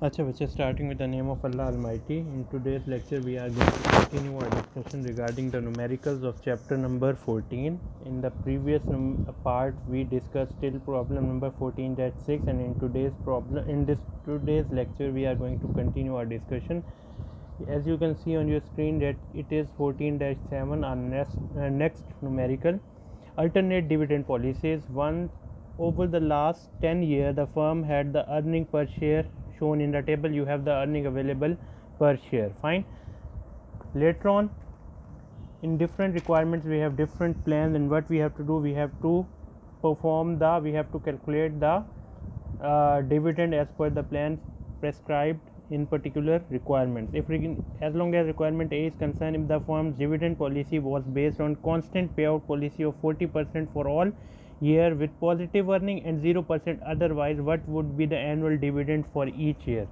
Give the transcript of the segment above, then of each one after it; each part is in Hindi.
अच्छा बच्चे, starting with the name of Allah Almighty. In today's lecture we are going to continue our discussion regarding the numericals of chapter number 14. In the previous part we discussed till problem number 14-6, and in today's lecture we are going to continue our discussion. As you can see on your screen that it is 14-7, our next numerical. Alternate dividend policies. One, over the last 10 years the firm had the earning per share shown in the table. You have the earning available per share. Fine. Later on, in different requirements we have different plans, and what we have to do, we have to calculate the dividend as per the plans prescribed in particular requirements. As long as requirement A is concerned, if the firm's dividend policy was based on constant payout policy of 40% for all year with positive earning and 0% otherwise, what would be the annual dividend for each year?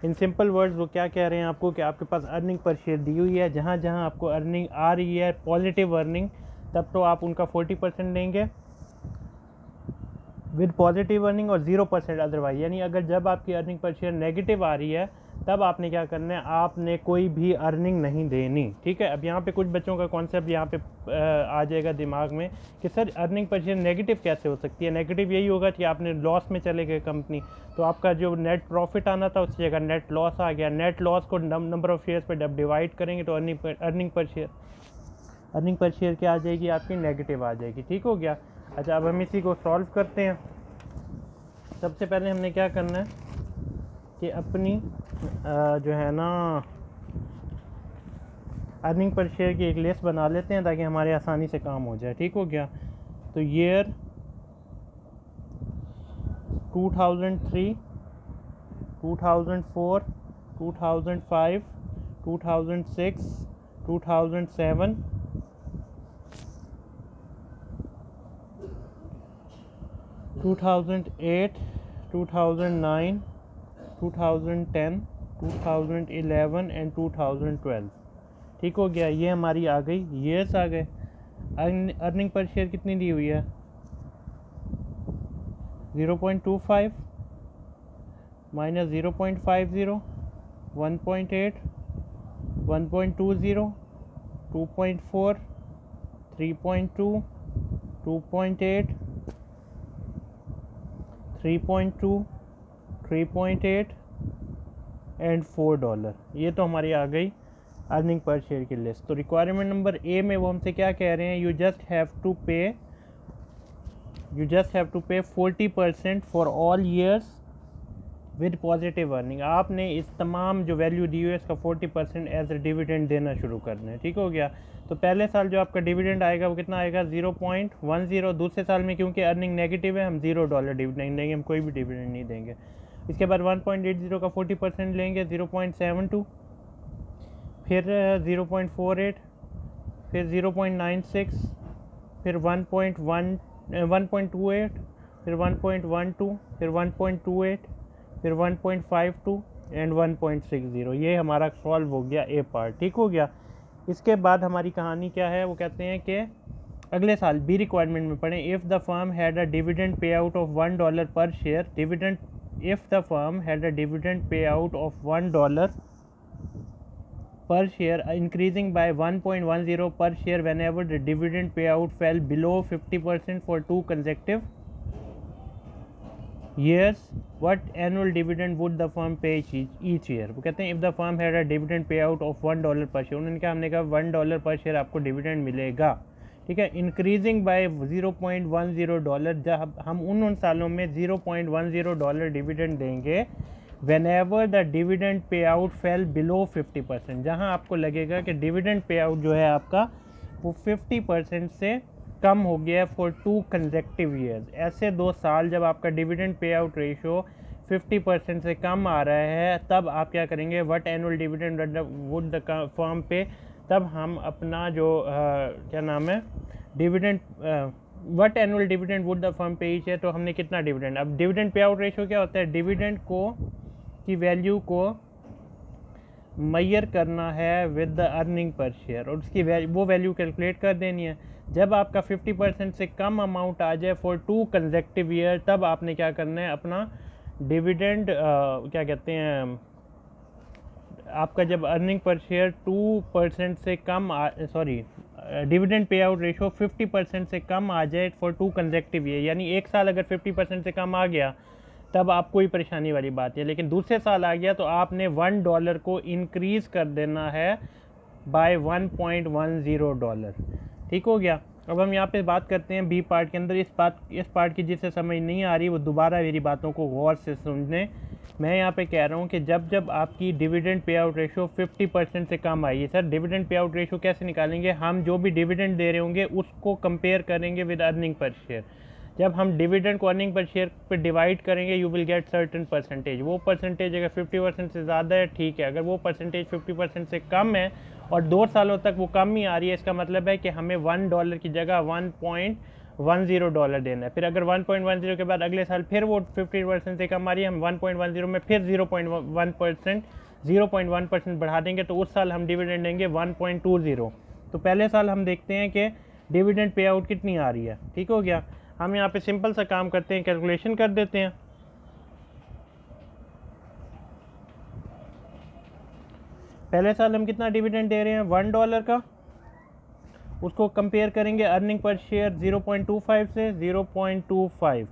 In simple words वो क्या कह रहे हैं आपको कि आपके पास अर्निंग पर शेयर दी हुई है, जहाँ जहाँ आपको अर्निंग आ रही है पॉजिटिव अर्निंग, तब तो आप उनका 40% लेंगे विद पॉजिटिव अर्निंग और 0% अदरवाइज। यानी अगर जब आपकी अर्निंग पर शेयर नेगेटिव आ रही है तब आपने क्या करना है, आपने कोई भी अर्निंग नहीं देनी। ठीक है। अब यहाँ पे कुछ बच्चों का कॉन्सेप्ट यहाँ पे आ जाएगा दिमाग में कि sir earning per share negative कैसे हो सकती है। नेगेटिव यही होगा कि आपने लॉस में चले गए कंपनी, तो आपका जो नेट प्रॉफिट आना था उसकी जगह नेट लॉस आ गया। नेट लॉस को नंबर ऑफ शेयर्स पर डिवाइड करेंगे तो अर्निंग पर शेयर क्या आ जाएगी, आपकी नेगेटिव आ जाएगी। ठीक हो गया। अच्छा, अब हम इसी को सॉल्व करते हैं। सबसे पहले हमने क्या करना है कि अपनी जो है ना अर्निंग पर शेयर की एक लिस्ट बना लेते हैं ताकि हमारे आसानी से काम हो जाए। ठीक हो गया। तो ईयर 2003, 2004, 2005, 2006, 2007, 2008, 2009, 2010, 2011 एंड 2012। ठीक हो गया। ये हमारी आ गई, ईयर्स आ गए। अर्निंग पर शेयर कितनी दी हुई है, 0.25 माइनस 0.50, 1.8, 1.20, 2.4, 3.2, 2.8, 3.2, 3.8 एंड $4। ये तो हमारी आ गई अर्निंग पर शेयर की लिस्ट। तो रिक्वायरमेंट नंबर ए में वो हमसे क्या कह रहे हैं, यू जस्ट हैव टू पे 40% for all years with positive earning. आपने इस तमाम जो वैल्यू दी हुई है इसका 40% एज ए डिविडेंड देना शुरू करना है। ठीक हो गया। तो पहले साल जो आपका डिविडेंड आएगा वो कितना आएगा, 0.10। दूसरे साल में क्योंकि अर्निंग नेगेटिव है हम $0 डिविडेंड देंगे, हम कोई भी डिविडेंड नहीं देंगे। इसके बाद 1.80 का 40% लेंगे, 0.72, फिर 0.48, फिर 0.96, फिर 1.28, फिर 1.12, फिर 1.28, फिर 1.52 एंड 1.60। ये हमारा सॉल्व हो गया ए पार्ट। ठीक हो गया। इसके बाद हमारी कहानी क्या है, वो कहते हैं कि अगले साल बी रिक्वायरमेंट में पढ़ें, if the firm had a dividend pay out of $1 पर share, if the firm had a dividend payout of $1 per share increasing by 1.10 per share whenever the dividend payout fell below 50% for 2 consecutive years, what annual dividend would the firm pay each year? वो कहते हैं if the firm had a dividend payout of $1 per share, उन्होंने कहा हमने कहा $1 पर शेयर आपको डिविडेंड मिलेगा। ठीक है। इंक्रीजिंग बाय $0.10, जब हम उन सालों में $0.10 डिविडेंड देंगे whenever the dividend pay out fail below 50%, जहां आपको लगेगा कि डिविडेंड पे आउट जो है आपका वो 50% से कम हो गया फॉर 2 कंसेक्टिव ईयर्स। ऐसे 2 साल जब आपका डिविडेंड पे आउट रेशियो 50% से कम आ रहा है तब आप क्या करेंगे, what annual dividend would the firm पे, तब हम अपना जो क्या नाम है dividend, what annual dividend would the firm पे ईच है, तो हमने कितना डिविडेंड, अब डिविडेंड पे आउट रेशियो क्या होता है, डिविडेंड को की वैल्यू को मैयर करना है with the earning per share और उसकी वो वैल्यू कैलकुलेट कर देनी है। जब आपका 50% से कम अमाउंट आ जाए फॉर 2 कंसेक्टिव ईयर तब आपने क्या करना है, अपना डिविडेंड क्या कहते हैं, आपका जब अर्निंग पर शेयर 2% से कम sorry dividend pay out ratio 50% से कम आ जाए फॉर 2 कंसेक्टिव ईयर, यानी एक साल अगर 50% से कम आ गया तब आप कोई परेशानी वाली बात है, लेकिन दूसरे साल आ गया तो आपने $1 को इंक्रीज़ कर देना है बाय $1.10। ठीक हो गया। अब हम यहाँ पे बात करते हैं बी पार्ट के अंदर। इस पार्ट की जिसे समझ नहीं आ रही वो दोबारा मेरी बातों को गौर से सुनने। मैं यहाँ पे कह रहा हूँ कि जब आपकी डिविडेंड पे आउट रेशो 50% से कम आई है, sir dividend pay out ratio कैसे निकालेंगे, हम जो भी डिविडेंड दे रहे होंगे उसको कंपेयर करेंगे विद अर्निंग पर शेयर। जब हम डिविडेंड को अर्निंग पर शेयर पे डिवाइड करेंगे you will get certain percentage. वो परसेंटेज अगर 50% से ज़्यादा है ठीक है, अगर वो परसेंटेज 50% से कम है और 2 सालों तक वो कम ही आ रही है, इसका मतलब है कि हमें $1 की जगह $1.10 देना है। फिर अगर 1.10 के बाद अगले साल फिर वो 50% से कम आ रही है, हम 1.10 में फिर 0.1% बढ़ा देंगे, तो उस साल हम डिविडेंड देंगे 1.20। तो पहले साल हम देखते हैं कि डिविडेंड पे आउट कितनी आ रही है। ठीक हो गया। हम यहाँ पे सिंपल सा काम करते हैं, कैलकुलेशन कर देते हैं। पहले साल हम कितना डिविडेंड दे रहे हैं, $1 का, उसको कंपेयर करेंगे अर्निंग पर शेयर 0.25 से 0.25,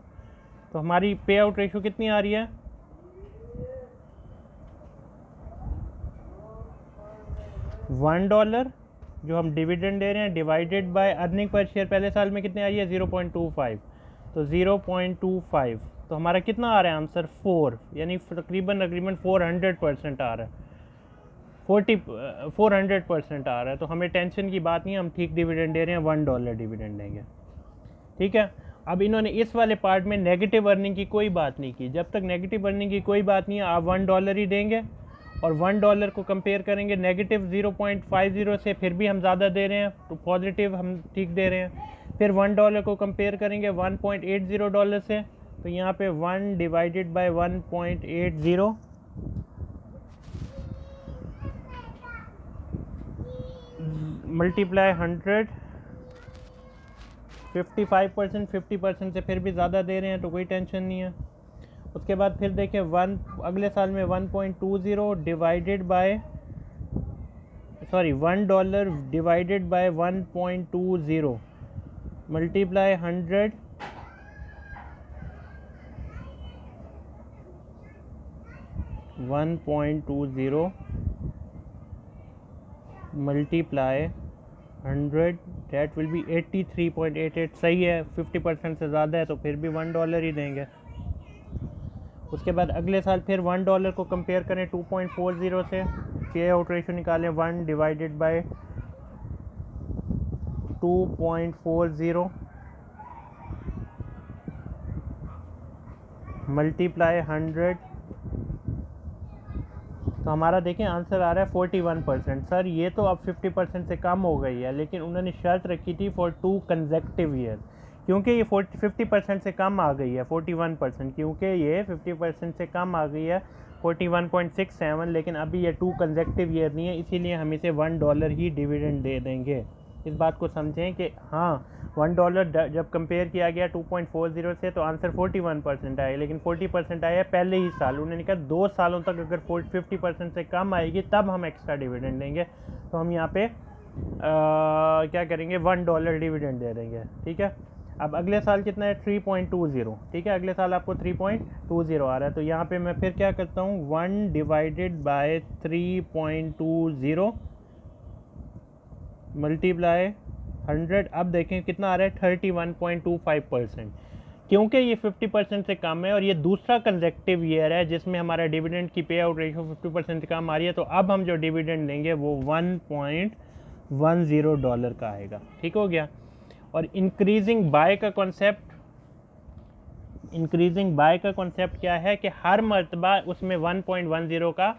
तो हमारी पे आउट रेशो कितनी आ रही है, $1 जो हम डिविडेंड दे रहे हैं divided by earning per share पहले साल में कितने आ रही है 0.25, तो 0.25, तो हमारा कितना आ रहा है आंसर 4, यानी तकरीबन 400% आ रहा है, 400% आ रहा है। तो हमें टेंशन की बात नहीं है, हम ठीक डिविडेंड दे रहे हैं, $1 डिविडेंड देंगे। ठीक है। अब इन्होंने इस वाले पार्ट में नेगेटिव अर्निंग की कोई बात नहीं की। जब तक नेगेटिव अर्निंग की कोई बात नहीं है आप $1 ही देंगे और $1 को कंपेयर करेंगे नेगेटिव 0.50 से, फिर भी हम ज़्यादा दे रहे हैं तो पॉजिटिव हम ठीक दे रहे हैं। फिर $1 को कंपेयर करेंगे $1.80 से, तो यहाँ पे 1 डिवाइडेड बाय 1.80 मल्टीप्लाई 100, 55%, 50% से फिर भी ज़्यादा दे रहे हैं तो कोई टेंशन नहीं है। उसके बाद फिर देखें अगले साल में 1.20 divided by $1 divided by 1.20 multiply 100, $1.20 multiply 100 that will be 83.88। सही है, 50% से ज़्यादा है तो फिर भी $1 ही देंगे। उसके बाद अगले साल फिर $1 को कंपेयर करें 2.40 से, पे आउट रेशो निकालें 1 डिवाइडेड बाय 2.40 मल्टीप्लाई 100, तो हमारा देखें आंसर आ रहा है 41%। सर ये तो अब 50% से कम हो गई है, लेकिन उन्होंने शर्त रखी थी फॉर 2 कंसेक्टिव ईयर, क्योंकि ये 50% से कम आ गई है 41%, क्योंकि ये 50% से कम आ गई है 41.67, लेकिन अभी ये 2 कंसेक्टिव ईयर नहीं है, इसीलिए हम इसे $1 ही डिविडेंड दे देंगे। इस बात को समझें कि हाँ $1 जब कंपेयर किया गया 2.40 से तो आंसर 41% आया, लेकिन 40% आया पहले ही साल। उन्होंने कहा 2 सालों तक अगर 50% से कम आएगी तब हम एक्स्ट्रा डिविडेंड देंगे, तो हम यहाँ पे क्या करेंगे $1 डिविडेंड दे देंगे। ठीक है। अब अगले साल कितना है 3.20। ठीक है, अगले साल आपको 3.20 आ रहा है, तो यहाँ पे मैं फिर क्या करता हूँ 1 डिवाइडेड बाय 3.20 मल्टीप्लाई 100। अब देखें कितना आ रहा है 31.25%, क्योंकि ये 50% से कम है और ये दूसरा कंसेक्टिव ईयर है जिसमें हमारा डिविडेंड की पे आउट रेशो 50% से कम आ रही है, तो अब हम जो डिविडेंड देंगे वो $1.10 का आएगा। ठीक हो गया। और इंक्रीजिंग बाय का कॉन्सेप्ट क्या है कि हर मरतबा उसमें 1.10 का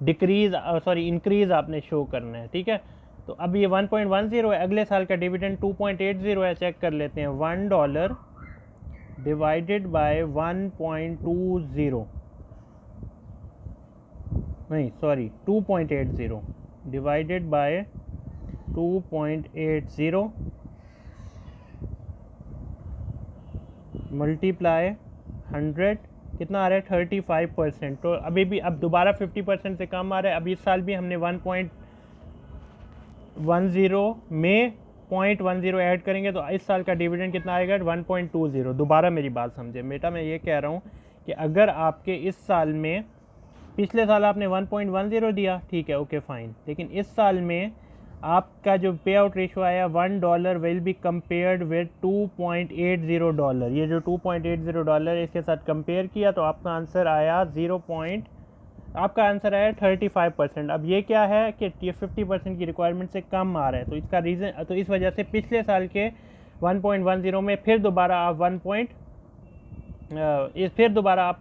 इंक्रीज आपने शो करना है। ठीक है, तो अब ये 1.10 है, अगले साल का डिविडेंड 2.80 है, चेक कर लेते हैं। $1 डिवाइडेड बाय 1.20 नहीं सॉरी 2.80 डिवाइडेड बाय 2.80 मल्टीप्लाई 100 कितना आ रहा है 35%। तो अभी भी अब दोबारा 50% से कम आ रहा है। अब इस साल भी हमने 1.10 में 0.10 ऐड करेंगे तो इस साल का डिविडेंड कितना आएगा 1.20। दोबारा मेरी बात समझे बेटा, मैं ये कह रहा हूँ कि अगर आपके इस साल में, पिछले साल आपने 1.10 दिया, ठीक है, ओके फाइन, लेकिन इस साल में आपका जो पे आउट रेशो आया $1 विल बी कंपेयर्ड विद $2.80। ये जो $2.80 इसके साथ कंपेयर किया तो आपका आंसर आया 35%। अब ये क्या है कि ये 50% की रिक्वायरमेंट से कम आ रहा है, तो इसका रीज़न, तो इस वजह से पिछले साल के 1.10 में फिर दोबारा आप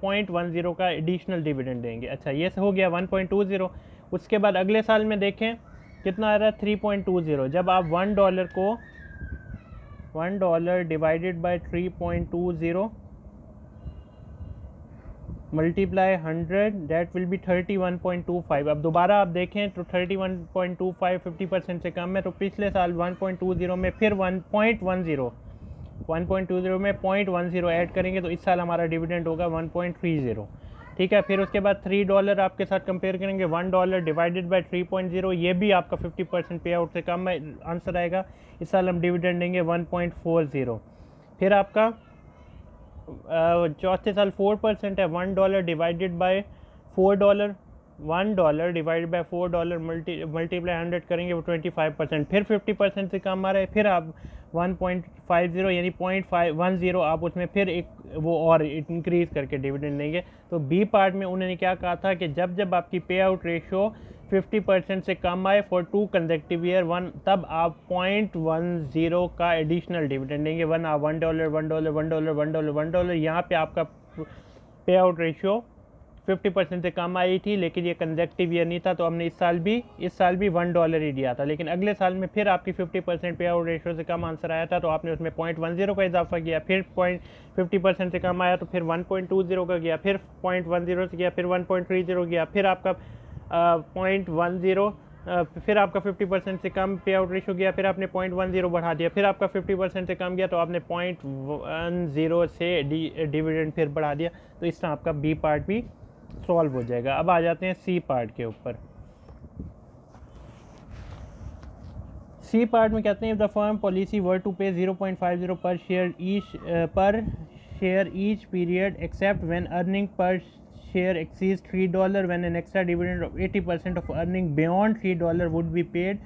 0.10 का एडिशनल डिविडेंड देंगे। अच्छा, ये हो गया 1.20। उसके बाद अगले साल में देखें कितना आ रहा है 3.20। जब आप $1 को $1 divided by 3.20 multiply 100 that will be 31.25। अब दोबारा आप देखें तो 31.25 50% से कम है, तो पिछले साल 1.20 में फिर 1.20 में 0.10 ऐड करेंगे तो इस साल हमारा डिविडेंड होगा 1.30। ठीक है, फिर उसके बाद $3 आपके साथ कंपेयर करेंगे, $1 डिवाइडेड बाय 3.0, ये भी आपका 50% पे आउट से कम है, आंसर आएगा। इस साल हम डिविडेंड देंगे 1.40। फिर आपका चौथे साल 4% है, $1 divided by $4, $1 divided by $4 multiply 100 करेंगे वो 25%। फिर 50% से कम आ रहा है, फिर आप 1.50 यानी 0.510 आप उसमें फिर एक वो और इंक्रीज़ करके डिविडेंड देंगे। तो बी पार्ट में उन्होंने क्या कहा था कि जब जब आपकी पे आउट रेशो 50% से कम आए फॉर 2 कंसेक्टिव ईयर, तब आप 0.10 का एडिशनल डिविडेंड देंगे। $1 यहाँ पे आपका पे आउट रेशो 50% से कम आई थी, लेकिन ये कंसेक्टिव ईयर नहीं था, तो हमने इस साल भी $1 ही दिया था। लेकिन अगले साल में फिर आपकी 50% पे आउट रेशो से कम आंसर आया था, तो आपने उसमें 0.10 का इजाफा किया, फिर 50% से कम आया तो फिर 1.20 का किया, फिर 0.10 से किया, फिर 1.30 किया, फिर आपका 0.10 फिर आपका 50% से कम पे आउट रेशो गया, फिर आपने 0.10 बढ़ा दिया, फिर आपका 50% से कम गया तो आपने 0.10 से डिविडेंड फिर बढ़ा दिया। तो इस तरह आपका बी पार्ट भी सॉल्व हो जाएगा। अब आ जाते हैं सी पार्ट के ऊपर। सी पार्ट में कहते हैं if the firm policy were to pay 0.50 per share each period except when earning per share exceeds $3 when an extra dividend of 80% of earning beyond $3 would be paid,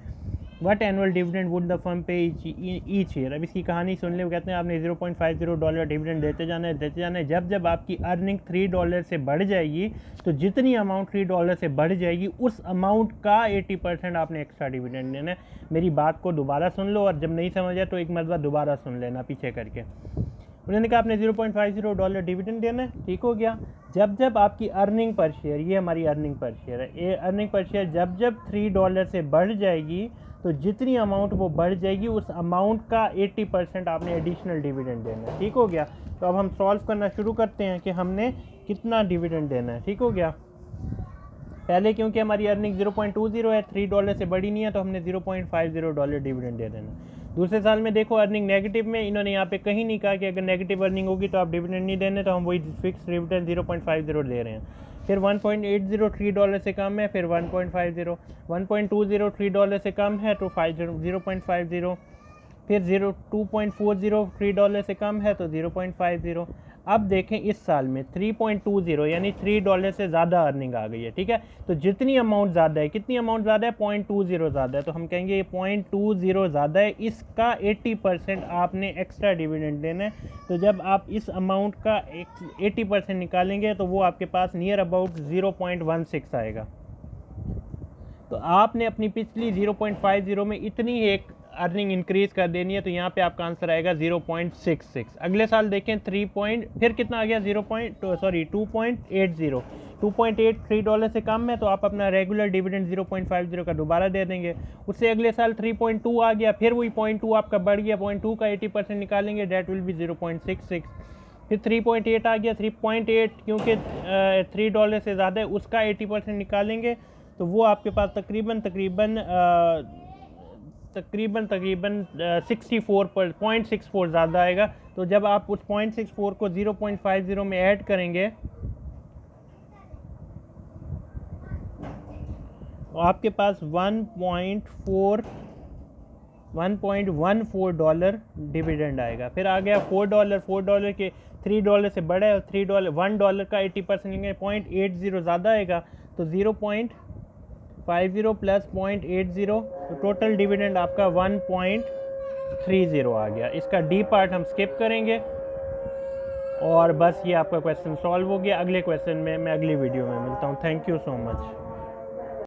what annual dividend would the firm pay each year। अब इसकी कहानी सुन ले। वो कहते हैं आपने $0.50 डिविडेंड देते जाना है। जब जब आपकी अर्निंग $3 से बढ़ जाएगी तो जितनी अमाउंट $3 से बढ़ जाएगी उस अमाउंट का 80% आपने एक्स्ट्रा डिविडेंड देना है। मेरी बात को दोबारा सुन लो, और जब नहीं समझ आए तो एक मरतबा दोबारा सुन लेना पीछे करके। उन्होंने कहा आपने $0.50 डिविडेंड देना है, ठीक हो गया। जब जब आपकी अर्निंग पर शेयर, ये हमारी अर्निंग पर शेयर है, ये अर्निंग पर शेयर जब जब $3 से बढ़ जाएगी तो जितनी अमाउंट वो बढ़ जाएगी उस अमाउंट का 80% आपने एडिशनल डिविडेंड देना है, ठीक हो गया। तो अब हम सॉल्व करना शुरू करते हैं कि हमने कितना डिविडेंड देना है, ठीक हो गया। पहले क्योंकि हमारी अर्निंग 0.20 है, $3 से बड़ी नहीं है, तो हमने $0.50 डिविडेंड दे देना। दूसरे साल में देखो अर्निंग नेगेटिव में, इन्होंने यहाँ पे कहीं नहीं कहा कि अगर नेगेटिव अर्निंग होगी तो आप डिविडेंड नहीं देने, तो हम वही फिक्स डिविडेंड 0.50 दे रहे हैं। फिर 1.80 $3 से कम है, फिर 1.50, 1.20 $3 से कम है तो 0.50, फिर 2.40 $3 से कम है तो 0.50। अब देखें इस साल में 3.20 यानी $3 से ज़्यादा अर्निंग आ गई है, ठीक है। तो जितनी अमाउंट ज़्यादा है, कितनी अमाउंट ज़्यादा है, 0.20 ज़्यादा है, तो हम कहेंगे ये 0.20 ज़्यादा है, इसका 80% आपने एक्स्ट्रा डिविडेंड देना है। तो जब आप इस अमाउंट का 80% निकालेंगे तो वो आपके पास नियर अबाउट 0.16 आएगा। तो आपने अपनी पिछली 0.50 में इतनी एक अर्निंग इंक्रीज कर देनी है, तो यहाँ पे आपका आंसर आएगा 0.66। अगले साल देखें फिर कितना आ गया 2.80 $2.8 से कम है, तो आप अपना रेगुलर डिविडेंड 0.50 का दोबारा दे देंगे। उससे अगले साल 3.2 आ गया, फिर वही 0.2 आपका बढ़ गया, 0.2 का 80% निकालेंगे, डेट विल बी 0.66। फिर 3.8 आ गया, 3.8 क्योंकि $3 से ज़्यादा है, उसका 80% निकालेंगे, तो वो आपके पास तकरीबन 0.64 ज़्यादा आएगा। तो जब आप उस 0.64 को 0.50 में ऐड करेंगे आपके पास $1.14 डिविडेंड आएगा। फिर आ गया $4 के $3 से बड़ा है और $1 का 80% लेंगे 0.80 ज़्यादा आएगा तो 0.50 प्लस 0.80 तो टोटल डिविडेंड आपका 1.30 आ गया। इसका डी पार्ट हम स्किप करेंगे और बस ये आपका क्वेश्चन सॉल्व हो गया। अगले क्वेश्चन में मैं अगली वीडियो में मिलता हूँ। Thank you so much.